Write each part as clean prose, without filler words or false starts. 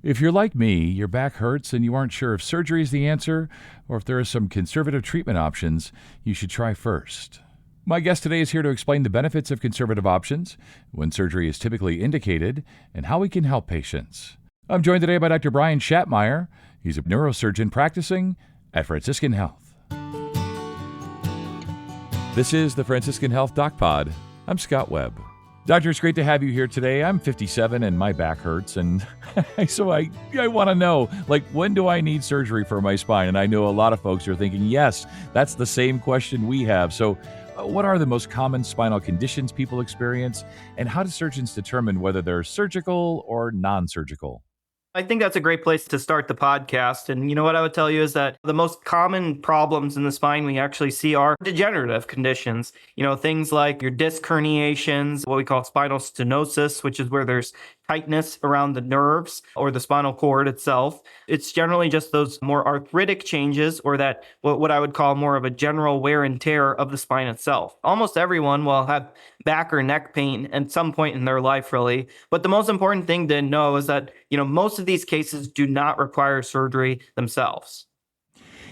If you're like me, your back hurts and you aren't sure if surgery is the answer or if there are some conservative treatment options you should try first. My guest today is here to explain the benefits of conservative options, when surgery is typically indicated, and how we can help patients. I'm joined today by Dr. Brian Schatmeyer. He's a neurosurgeon practicing at Franciscan Health. This is the Franciscan Health Doc Pod. I'm Scott Webb. Doctor, it's great to have you here today. I'm 57 and my back hurts, and so I want to know, when do I need surgery for my spine? And I know a lot of folks are thinking, yes, that's the same question we have. So what are the most common spinal conditions people experience, and how do surgeons determine whether they're surgical or non-surgical? I think that's a great place to start the podcast. And what I would tell you is that the most common problems in the spine we actually see are degenerative conditions. Things like your disc herniations, what we call spinal stenosis, which is where there's tightness around the nerves or the spinal cord itself. It's generally just those more arthritic changes, or that what I would call more of a general wear and tear of the spine itself. Almost everyone will have back or neck pain at some point in their life, really. But the most important thing to know is that, most of these cases do not require surgery themselves.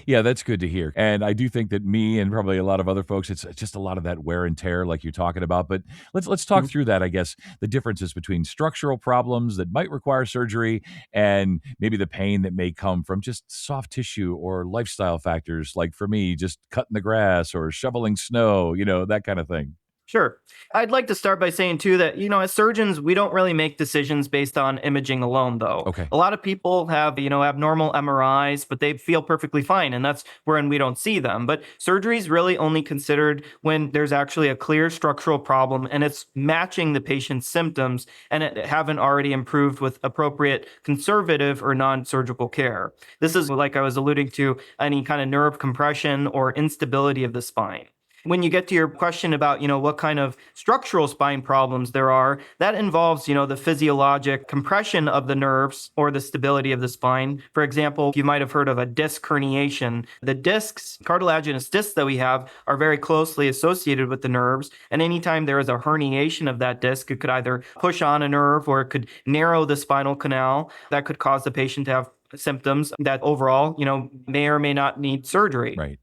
Yeah, that's good to hear. And I do think that me and probably a lot of other folks, it's just a lot of that wear and tear like you're talking about. But let's talk through that, I guess, the differences between structural problems that might require surgery and maybe the pain that may come from just soft tissue or lifestyle factors, like for me, just cutting the grass or shoveling snow, that kind of thing. Sure. I'd like to start by saying, too, that, as surgeons, we don't really make decisions based on imaging alone, though. Okay. A lot of people have, abnormal MRIs, but they feel perfectly fine, and that's when we don't see them. But surgery is really only considered when there's actually a clear structural problem and it's matching the patient's symptoms and it haven't already improved with appropriate conservative or non-surgical care. This is, like I was alluding to, any kind of nerve compression or instability of the spine. When you get to your question about, what kind of structural spine problems there are, that involves, the physiologic compression of the nerves or the stability of the spine. For example, you might have heard of a disc herniation. The discs, cartilaginous discs that we have, are very closely associated with the nerves. And anytime there is a herniation of that disc, it could either push on a nerve or it could narrow the spinal canal. That could cause the patient to have symptoms that overall, may or may not need surgery. Right.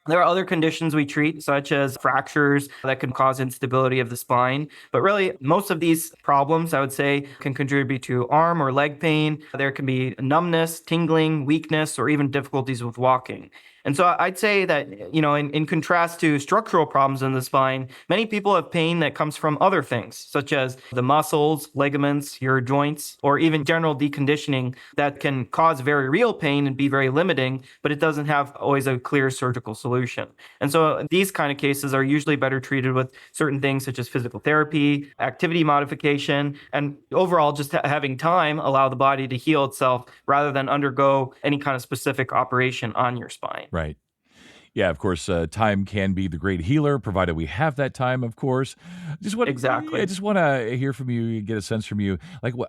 There are other conditions we treat, such as fractures that can cause instability of the spine. But really, most of these problems, I would say, can contribute to arm or leg pain. There can be numbness, tingling, weakness, or even difficulties with walking. And so I'd say that, in contrast to structural problems in the spine, many people have pain that comes from other things, such as the muscles, ligaments, your joints, or even general deconditioning that can cause very real pain and be very limiting, but it doesn't have always a clear surgical solution. And so these kind of cases are usually better treated with certain things such as physical therapy, activity modification, and overall just having time allow the body to heal itself rather than undergo any kind of specific operation on your spine. Right. Yeah, of course, time can be the great healer, provided we have that time, of course. Exactly. I just want to hear from you, get a sense from you.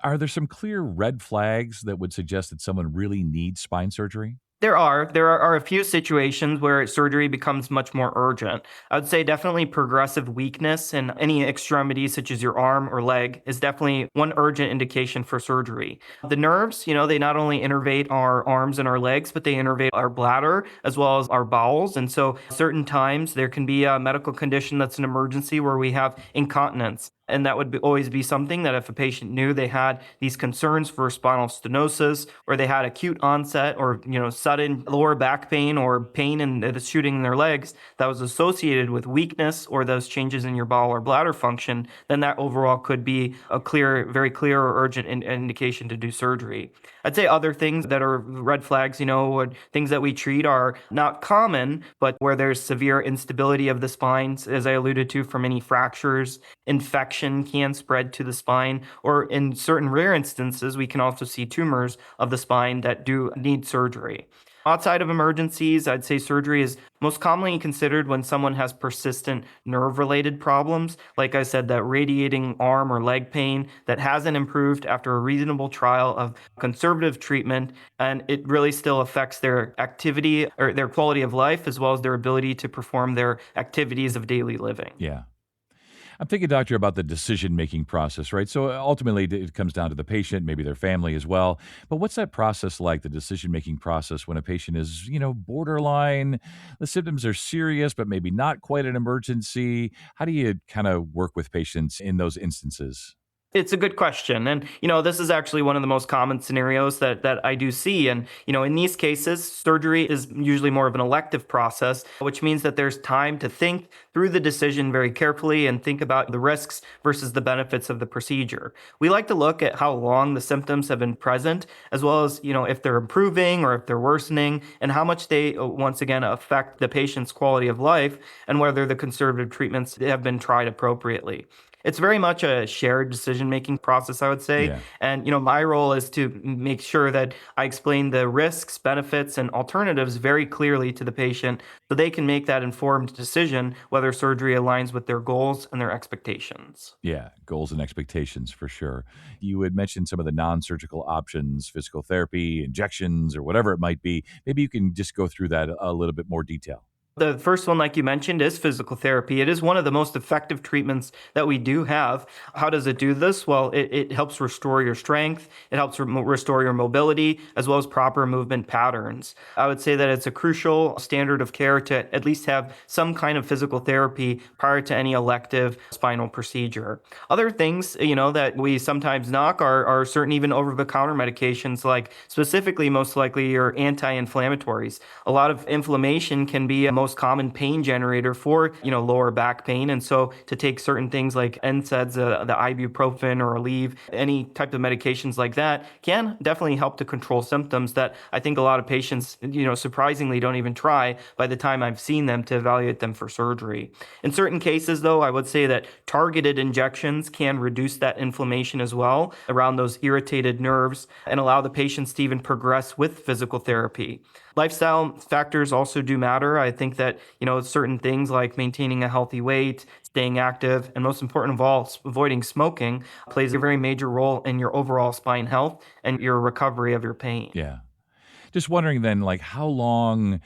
Are there some clear red flags that would suggest that someone really needs spine surgery? There are a few situations where surgery becomes much more urgent. I would say definitely progressive weakness in any extremity, such as your arm or leg, is definitely one urgent indication for surgery. The nerves, they not only innervate our arms and our legs, but they innervate our bladder as well as our bowels. And so certain times there can be a medical condition that's an emergency where we have incontinence. And that would always be something that if a patient knew they had these concerns for spinal stenosis, or they had acute onset or, sudden lower back pain or pain in the shooting in their legs that was associated with weakness or those changes in your bowel or bladder function, then that overall could be a very clear or urgent indication to do surgery. I'd say other things that are red flags, things that we treat are not common, but where there's severe instability of the spines, as I alluded to, from any fractures, infection can spread to the spine, or in certain rare instances, we can also see tumors of the spine that do need surgery. Outside of emergencies, I'd say surgery is most commonly considered when someone has persistent nerve-related problems. Like I said, that radiating arm or leg pain that hasn't improved after a reasonable trial of conservative treatment, and it really still affects their activity or their quality of life, as well as their ability to perform their activities of daily living. Yeah. I'm thinking, doctor, about the decision-making process, right? So ultimately, it comes down to the patient, maybe their family as well. But what's that process like, the decision-making process when a patient is, borderline, the symptoms are serious, but maybe not quite an emergency? How do you kind of work with patients in those instances? It's a good question. And, this is actually one of the most common scenarios that I do see. And, in these cases, surgery is usually more of an elective process, which means that there's time to think through the decision very carefully and think about the risks versus the benefits of the procedure. We like to look at how long the symptoms have been present, as well as, if they're improving or if they're worsening, and how much they, once again, affect the patient's quality of life and whether the conservative treatments have been tried appropriately. It's very much a shared decision-making process, I would say. Yeah. And, my role is to make sure that I explain the risks, benefits, and alternatives very clearly to the patient so they can make that informed decision whether surgery aligns with their goals and their expectations. Yeah, goals and expectations for sure. You had mentioned some of the non-surgical options, physical therapy, injections, or whatever it might be. Maybe you can just go through that a little bit more detail. The first one, like you mentioned, is physical therapy. It is one of the most effective treatments that we do have. How does it do this? Well, it helps restore your strength. It helps restore your mobility, as well as proper movement patterns. I would say that it's a crucial standard of care to at least have some kind of physical therapy prior to any elective spinal procedure. Other things, that we sometimes knock are certain even over-the-counter medications, like specifically, most likely, your anti-inflammatories. A lot of inflammation can be a most common pain generator for, lower back pain. And so to take certain things like NSAIDs, the ibuprofen or Aleve, any type of medications like that can definitely help to control symptoms that I think a lot of patients, surprisingly don't even try by the time I've seen them to evaluate them for surgery. In certain cases, though, I would say that targeted injections can reduce that inflammation as well around those irritated nerves and allow the patients to even progress with physical therapy. Lifestyle factors also do matter. I think that, certain things like maintaining a healthy weight, staying active, and most important of all, avoiding smoking plays a very major role in your overall spine health and your recovery of your pain. Yeah. Just wondering then, like, how long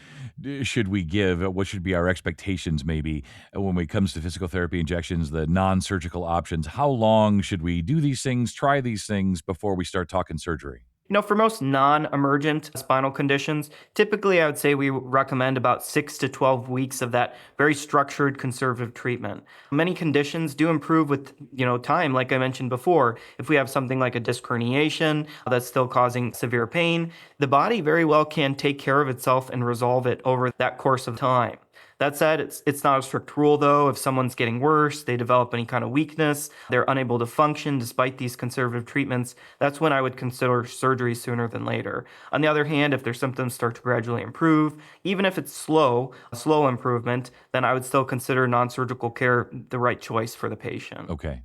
should we give? What should be our expectations, maybe, when it comes to physical therapy injections, the non-surgical options? How long should we do these things, try these things before we start talking surgery? For most non-emergent spinal conditions, typically I would say we recommend about 6 to 12 weeks of that very structured conservative treatment. Many conditions do improve with, time, like I mentioned before. If we have something like a disc herniation that's still causing severe pain, the body very well can take care of itself and resolve it over that course of time. That said, it's not a strict rule though. If someone's getting worse, they develop any kind of weakness, they're unable to function despite these conservative treatments, that's when I would consider surgery sooner than later. On the other hand, if their symptoms start to gradually improve, even if it's slow improvement, then I would still consider non-surgical care the right choice for the patient. Okay.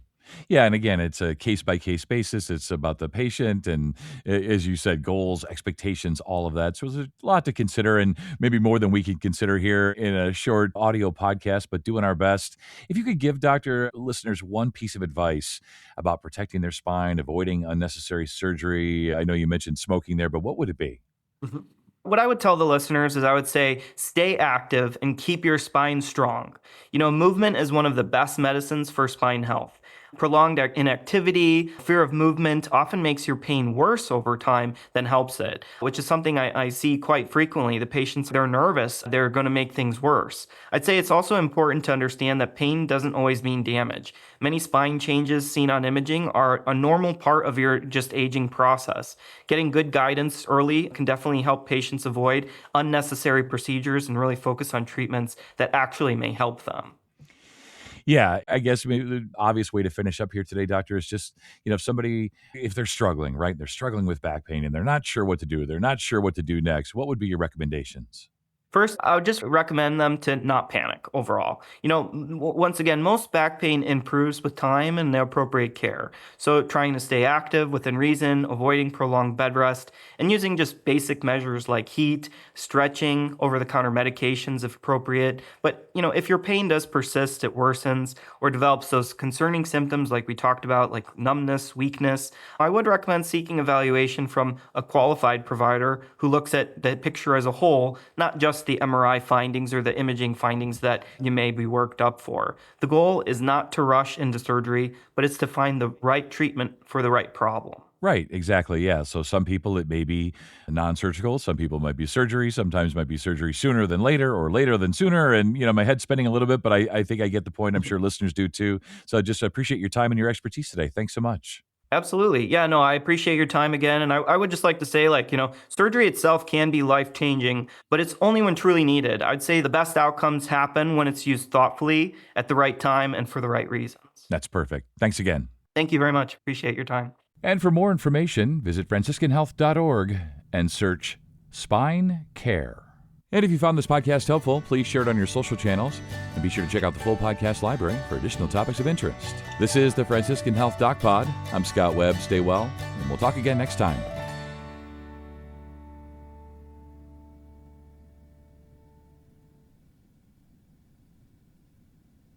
Yeah, and again, it's a case-by-case basis. It's about the patient and, as you said, goals, expectations, all of that. So there's a lot to consider and maybe more than we can consider here in a short audio podcast, but doing our best. If you could give doctor listeners one piece of advice about protecting their spine, avoiding unnecessary surgery. I know you mentioned smoking there, but what would it be? Mhm. What I would tell the listeners is I would say stay active and keep your spine strong. Movement is one of the best medicines for spine health. Prolonged inactivity, fear of movement often makes your pain worse over time than helps it, which is something I see quite frequently. The patients, they're nervous, they're going to make things worse. I'd say it's also important to understand that pain doesn't always mean damage. Many spine changes seen on imaging are a normal part of your just aging process. Getting good guidance early can definitely help patients avoid unnecessary procedures and really focus on treatments that actually may help them. Yeah, I guess maybe the obvious way to finish up here today, doctor, is just, if they're struggling, right? They're struggling with back pain and they're not sure what to do. They're not sure what to do next. What would be your recommendations? First, I would just recommend them to not panic overall. Once again, most back pain improves with time and the appropriate care. So, trying to stay active within reason, avoiding prolonged bed rest, and using just basic measures like heat, stretching, over the counter medications if appropriate. But, if your pain does persist, it worsens, or develops those concerning symptoms like we talked about, like numbness, weakness, I would recommend seeking evaluation from a qualified provider who looks at the picture as a whole, not just just the MRI findings or the imaging findings that you may be worked up for. The goal is not to rush into surgery, but it's to find the right treatment for the right problem. Right, exactly. Yeah. So some people it may be non-surgical, some people might be surgery, sometimes might be surgery sooner than later or later than sooner. And, my head's spinning a little bit, but I think I get the point. I'm sure listeners do too. So I just appreciate your time and your expertise today. Thanks so much. Absolutely. Yeah, no, I appreciate your time again. And I would just like to say, surgery itself can be life-changing, but it's only when truly needed. I'd say the best outcomes happen when it's used thoughtfully, at the right time, and for the right reasons. That's perfect. Thanks again. Thank you very much. Appreciate your time. And for more information, visit franciscanhealth.org and search Spine Care. And if you found this podcast helpful, please share it on your social channels and be sure to check out the full podcast library for additional topics of interest. This is the Franciscan Health Doc Pod. I'm Scott Webb. Stay well, and we'll talk again next time.